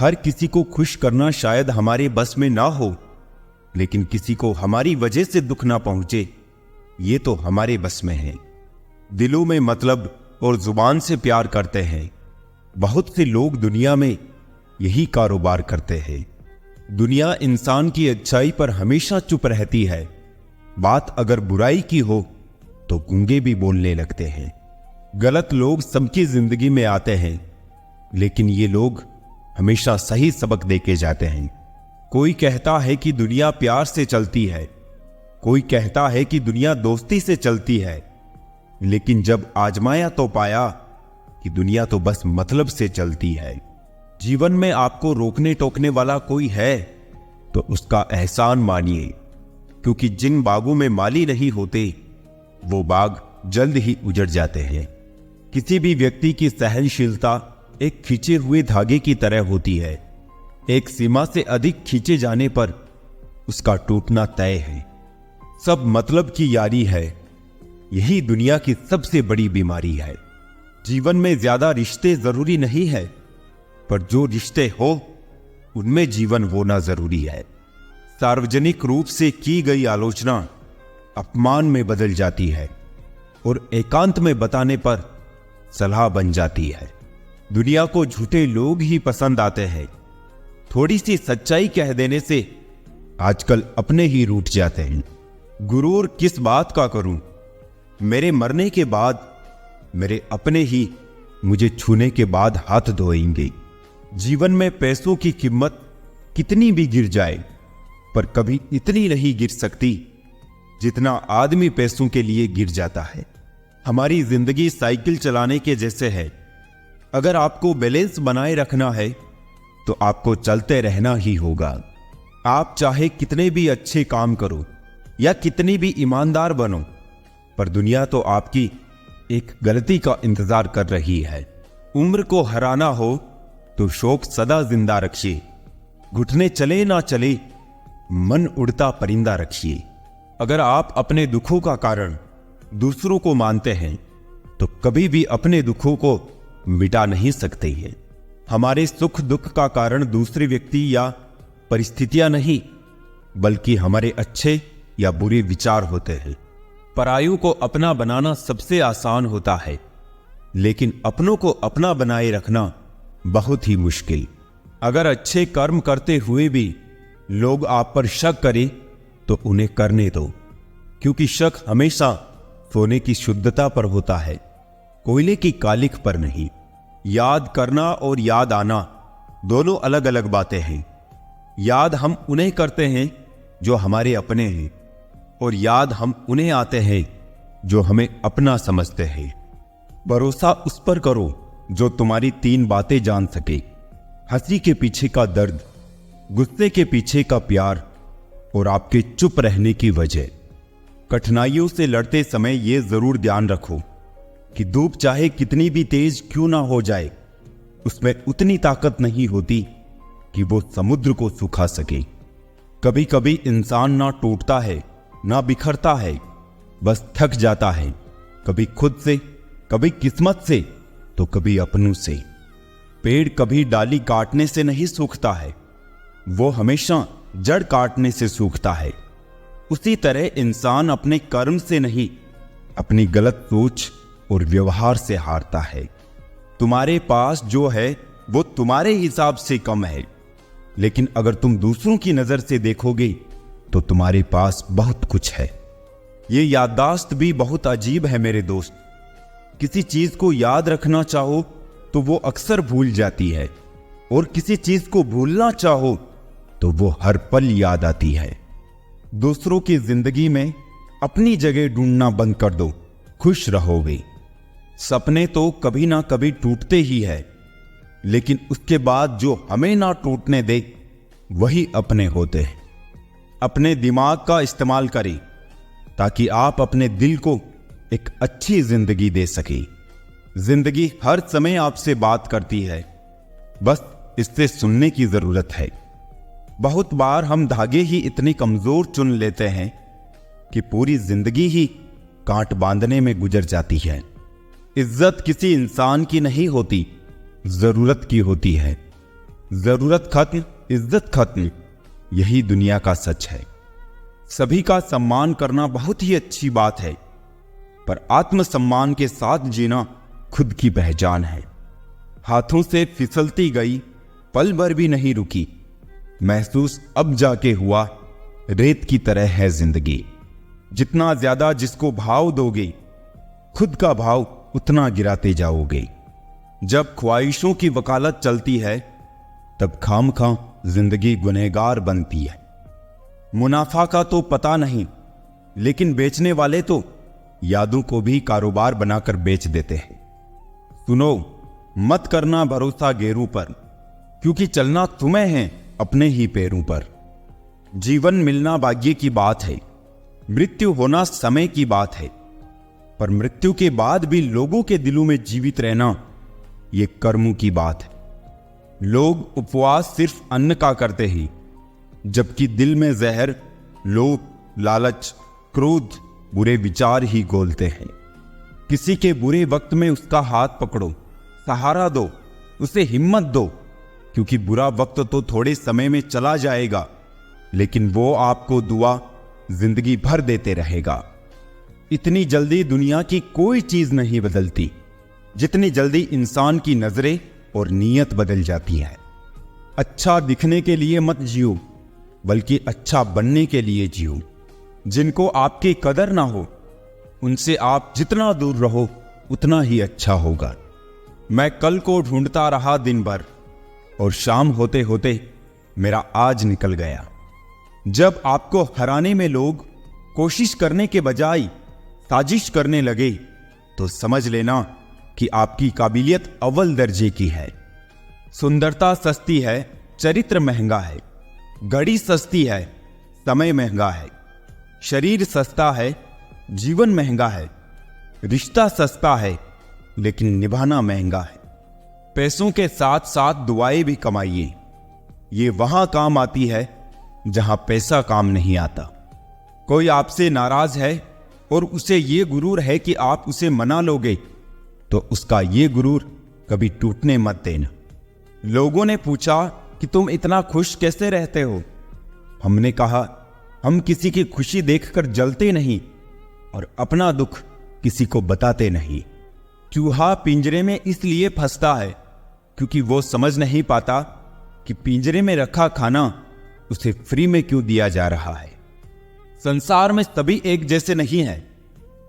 हर किसी को खुश करना शायद हमारे बस में ना हो, लेकिन किसी को हमारी वजह से दुख ना पहुंचे, ये तो हमारे बस में है। दिलों में मतलब और जुबान से प्यार करते हैं। बहुत से लोग दुनिया में यही कारोबार करते हैं। दुनिया इंसान की अच्छाई पर हमेशा चुप रहती है। बात अगर बुराई की हो तो गूंगे भी बोलने लगते हैं। गलत लोग सबकी जिंदगी में आते हैं, लेकिन ये लोग हमेशा सही सबक देके जाते हैं। कोई कहता है कि दुनिया प्यार से चलती है, कोई कहता है कि दुनिया दोस्ती से चलती है, लेकिन जब आजमाया तो पाया कि दुनिया तो बस मतलब से चलती है। जीवन में आपको रोकने टोकने वाला कोई है तो उसका एहसान मानिए, क्योंकि जिन बागों में माली नहीं होते वो बाग जल्द ही उजड़ जाते हैं। किसी भी व्यक्ति की सहनशीलता एक खींचे हुए धागे की तरह होती है। एक सीमा से अधिक खींचे जाने पर उसका टूटना तय है। सब मतलब की यारी है, यही दुनिया की सबसे बड़ी बीमारी है। जीवन में ज्यादा रिश्ते जरूरी नहीं है, पर जो रिश्ते हो उनमें जीवन होना जरूरी है। सार्वजनिक रूप से की गई आलोचना अपमान में बदल जाती है और एकांत में बताने पर सलाह बन जाती है। दुनिया को झूठे लोग ही पसंद आते हैं। थोड़ी सी सच्चाई कह देने से आजकल अपने ही रूठ जाते हैं। गुरूर किस बात का करूं, मेरे मरने के बाद मेरे अपने ही मुझे छूने के बाद हाथ धोएंगे। जीवन में पैसों की कीमत कितनी भी गिर जाए, पर कभी इतनी नहीं गिर सकती जितना आदमी पैसों के लिए गिर जाता है। हमारी जिंदगी साइकिल चलाने के जैसे है। अगर आपको बैलेंस बनाए रखना है तो आपको चलते रहना ही होगा। आप चाहे कितने भी अच्छे काम करो या कितनी भी ईमानदार बनो, पर दुनिया तो आपकी एक गलती का इंतजार कर रही है। उम्र को हराना हो तो शौक सदा जिंदा रखिए। घुटने चले ना चले, मन उड़ता परिंदा रखिए। अगर आप अपने दुखों का कारण दूसरों को मानते हैं तो कभी भी अपने दुखों को मिटा नहीं सकते हैं। हमारे सुख दुख का कारण दूसरे व्यक्ति या परिस्थितियां नहीं, बल्कि हमारे अच्छे या बुरे विचार होते हैं। परायों को अपना बनाना सबसे आसान होता है, लेकिन अपनों को अपना बनाए रखना बहुत ही मुश्किल। अगर अच्छे कर्म करते हुए भी लोग आप पर शक करें तो उन्हें करने दो, क्योंकि शक हमेशा सोने की शुद्धता पर होता है, कोयले की कालिख पर नहीं। याद करना और याद आना दोनों अलग अलग बातें हैं। याद हम उन्हें करते हैं जो हमारे अपने हैं, और याद हम उन्हें आते हैं जो हमें अपना समझते हैं। भरोसा उस पर करो जो तुम्हारी 3 बातें जान सके: हंसी के पीछे का दर्द, गुस्से के पीछे का प्यार और आपके चुप रहने की वजह। कठिनाइयों से लड़ते समय यह जरूर ध्यान रखो कि धूप चाहे कितनी भी तेज क्यों ना हो जाए, उसमें उतनी ताकत नहीं होती कि वो समुद्र को सुखा सके। कभी कभी इंसान ना टूटता है ना बिखरता है, बस थक जाता है, कभी खुद से, कभी किस्मत से, तो कभी अपनों से। पेड़ कभी डाली काटने से नहीं सूखता है, वो हमेशा जड़ काटने से सूखता है। उसी तरह इंसान अपने कर्म से नहीं, अपनी गलत सोच और व्यवहार से हारता है। तुम्हारे पास जो है वो तुम्हारे हिसाब से कम है, लेकिन अगर तुम दूसरों की नजर से देखोगे तो तुम्हारे पास बहुत कुछ है। ये याददाश्त भी बहुत अजीब है मेरे दोस्त। किसी चीज को याद रखना चाहो तो वो अक्सर भूल जाती है, और किसी चीज को भूलना चाहो तो वो हर पल याद आती है। दूसरों की जिंदगी में अपनी जगह ढूंढना बंद कर दो, खुश रहोगे। सपने तो कभी ना कभी टूटते ही है, लेकिन उसके बाद जो हमें ना टूटने दे वही अपने होते हैं। अपने दिमाग का इस्तेमाल करें ताकि आप अपने दिल को एक अच्छी जिंदगी दे सके। जिंदगी हर समय आपसे बात करती है, बस इससे सुनने की जरूरत है। बहुत बार हम धागे ही इतने कमजोर चुन लेते हैं कि पूरी जिंदगी ही कांट बांधने में गुजर जाती है। इज्जत किसी इंसान की नहीं होती, जरूरत की होती है। जरूरत खत्म, इज्जत खत्म। यही दुनिया का सच है। सभी का सम्मान करना बहुत ही अच्छी बात है, पर आत्मसम्मान के साथ जीना खुद की पहचान है। हाथों से फिसलती गई, पल भर भी नहीं रुकी। महसूस अब जाके हुआ, रेत की तरह है जिंदगी। जितना ज्यादा जिसको भाव दोगे, खुद का भाव उतना गिराते जाओगे। जब ख्वाहिशों की वकालत चलती है, तब खामखा जिंदगी गुनहगार बनती है। मुनाफा का तो पता नहीं, लेकिन बेचने वाले तो यादों को भी कारोबार बनाकर बेच देते हैं। सुनो, मत करना भरोसा गैरों पर, क्योंकि चलना तुम्हें है अपने ही पैरों पर। जीवन मिलना भाग्य की बात है, मृत्यु होना समय की बात है, पर मृत्यु के बाद भी लोगों के दिलों में जीवित रहना ये कर्मों की बात है। लोग उपवास सिर्फ अन्न का करते ही, जबकि दिल में जहर, लोभ, लालच, क्रोध, बुरे विचार ही घोलते हैं। किसी के बुरे वक्त में उसका हाथ पकड़ो, सहारा दो, उसे हिम्मत दो, क्योंकि बुरा वक्त तो थोड़े समय में चला जाएगा, लेकिन वो आपको दुआ जिंदगी भर देते रहेगा। इतनी जल्दी दुनिया की कोई चीज नहीं बदलती, जितनी जल्दी इंसान की नजरें और नीयत बदल जाती है। अच्छा दिखने के लिए मत जियो, बल्कि अच्छा बनने के लिए जियो। जिनको आपकी कदर ना हो, उनसे आप जितना दूर रहो उतना ही अच्छा होगा। मैं कल को ढूंढता रहा दिन भर, और शाम होते होते मेरा आज निकल गया। जब आपको हराने में लोग कोशिश करने के बजाय साजिश करने लगे, तो समझ लेना कि आपकी काबिलियत अव्वल दर्जे की है। सुंदरता सस्ती है, चरित्र महंगा है। घड़ी सस्ती है, समय महंगा है। शरीर सस्ता है, जीवन महंगा है। रिश्ता सस्ता है, लेकिन निभाना महंगा है। पैसों के साथ साथ दुआएं भी कमाइए। ये वहां काम आती है जहां पैसा काम नहीं आता। कोई आपसे नाराज है और उसे ये गुरूर है कि आप उसे मना लोगे, तो उसका ये गुरूर कभी टूटने मत देना। लोगों ने पूछा कि तुम इतना खुश कैसे रहते हो? हमने कहा, हम किसी की खुशी देखकर जलते नहीं और अपना दुख किसी को बताते नहीं। चूहा पिंजरे में इसलिए फंसता है क्योंकि वो समझ नहीं पाता कि पिंजरे में रखा खाना उसे फ्री में क्यों दिया जा रहा है। संसार में सभी एक जैसे नहीं है,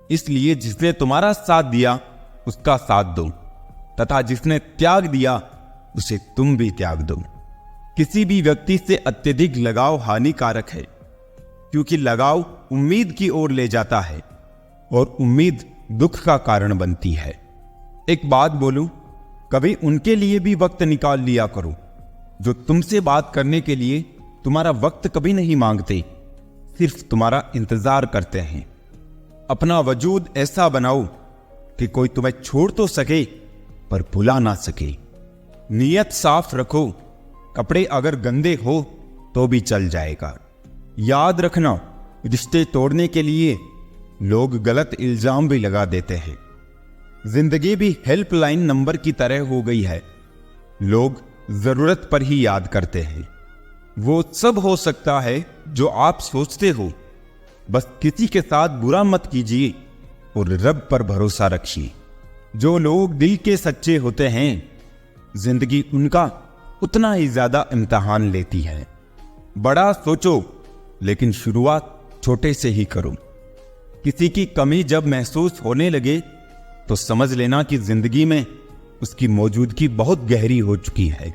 इसलिए जिसने तुम्हारा साथ दिया उसका साथ दो, तथा जिसने त्याग दिया उसे तुम भी त्याग दो। किसी भी व्यक्ति से अत्यधिक लगाव हानिकारक है, क्योंकि लगाव उम्मीद की ओर ले जाता है और उम्मीद दुख का कारण बनती है। एक बात बोलूं, कभी उनके लिए भी वक्त निकाल लिया करो जो तुमसे बात करने के लिए तुम्हारा वक्त कभी नहीं मांगते, सिर्फ तुम्हारा इंतजार करते हैं। अपना वजूद ऐसा बनाओ कि कोई तुम्हें छोड़ तो सके पर भुला ना सके। नीयत साफ रखो, कपड़े अगर गंदे हो तो भी चल जाएगा। याद रखना, रिश्ते तोड़ने के लिए लोग गलत इल्जाम भी लगा देते हैं। जिंदगी भी हेल्पलाइन नंबर की तरह हो गई है, लोग जरूरत पर ही याद करते हैं। वो सब हो सकता है जो आप सोचते हो, बस किसी के साथ बुरा मत कीजिए और रब पर भरोसा रखिए। जो लोग दिल के सच्चे होते हैं, जिंदगी उनका उतना ही ज्यादा इम्तिहान लेती है। बड़ा सोचो, लेकिन शुरुआत छोटे से ही करो। किसी की कमी जब महसूस होने लगे तो समझ लेना कि जिंदगी में उसकी मौजूदगी बहुत गहरी हो चुकी है।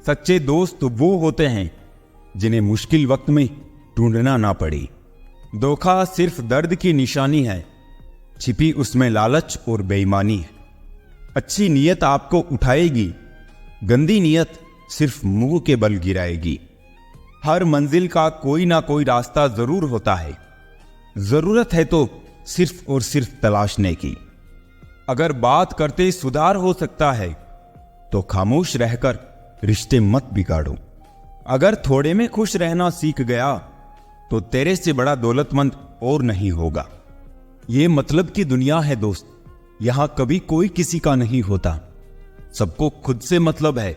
सच्चे दोस्त वो होते हैं जिन्हें मुश्किल वक्त में ढूंढना ना पड़े। धोखा सिर्फ दर्द की निशानी है, छिपी उसमें लालच और बेईमानी है। अच्छी नीयत आपको उठाएगी, गंदी नीयत सिर्फ मुंह के बल गिराएगी। हर मंजिल का कोई ना कोई रास्ता जरूर होता है, जरूरत है तो सिर्फ और सिर्फ तलाशने की। अगर बात करते सुधार हो सकता है तो खामोश रहकर रिश्ते मत बिगाड़ो। अगर थोड़े में खुश रहना सीख गया तो तेरे से बड़ा दौलतमंद और नहीं होगा। ये मतलब की दुनिया है दोस्त, यहां कभी कोई किसी का नहीं होता। सबको खुद से मतलब है,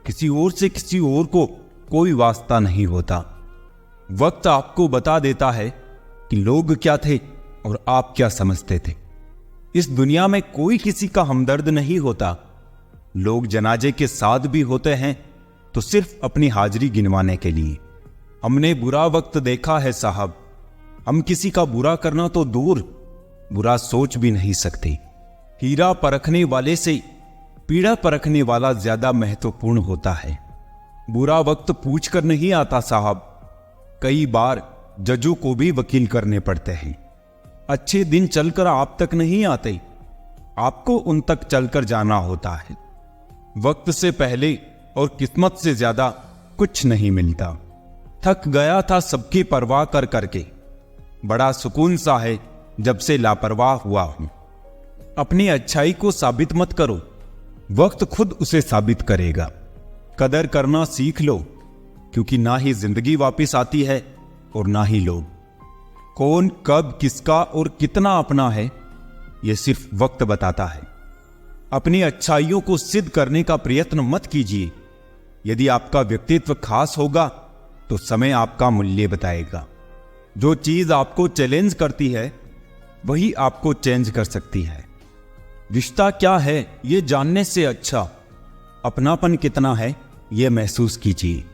किसी और से किसी और को कोई वास्ता नहीं होता। वक्त आपको बता देता है कि लोग क्या थे और आप क्या समझते थे। इस दुनिया में कोई किसी का हमदर्द नहीं होता। लोग जनाजे के साथ भी होते हैं तो सिर्फ अपनी हाजिरी गिनवाने के लिए। हमने बुरा वक्त देखा है साहब। हम किसी का बुरा करना तो दूर, बुरा सोच भी नहीं सकते। हीरा परखने वाले से पीड़ा परखने वाला ज्यादा महत्वपूर्ण होता है। बुरा वक्त पूछ कर नहीं आता साहब। कई बार जजों को भी वकील करने पड़ते हैं। अच्छे दिन चलकर आप तक नहीं आते, आपको उन तक चलकर जाना होता है। वक्त से पहले और किस्मत से ज्यादा कुछ नहीं मिलता। थक गया था सबकी परवाह कर करके। बड़ा सुकून सा है जब से लापरवाह हुआ हूं। अपनी अच्छाई को साबित मत करो, वक्त खुद उसे साबित करेगा। कदर करना सीख लो, क्योंकि ना ही जिंदगी वापस आती है और ना ही लोग। कौन कब किसका और कितना अपना है, यह सिर्फ वक्त बताता है। अपनी अच्छाइयों को सिद्ध करने का प्रयत्न मत कीजिए। यदि आपका व्यक्तित्व खास होगा तो समय आपका मूल्य बताएगा। जो चीज आपको चैलेंज करती है वही आपको चेंज कर सकती है। रिश्ता क्या है यह जानने से अच्छा अपनापन कितना है यह महसूस कीजिए।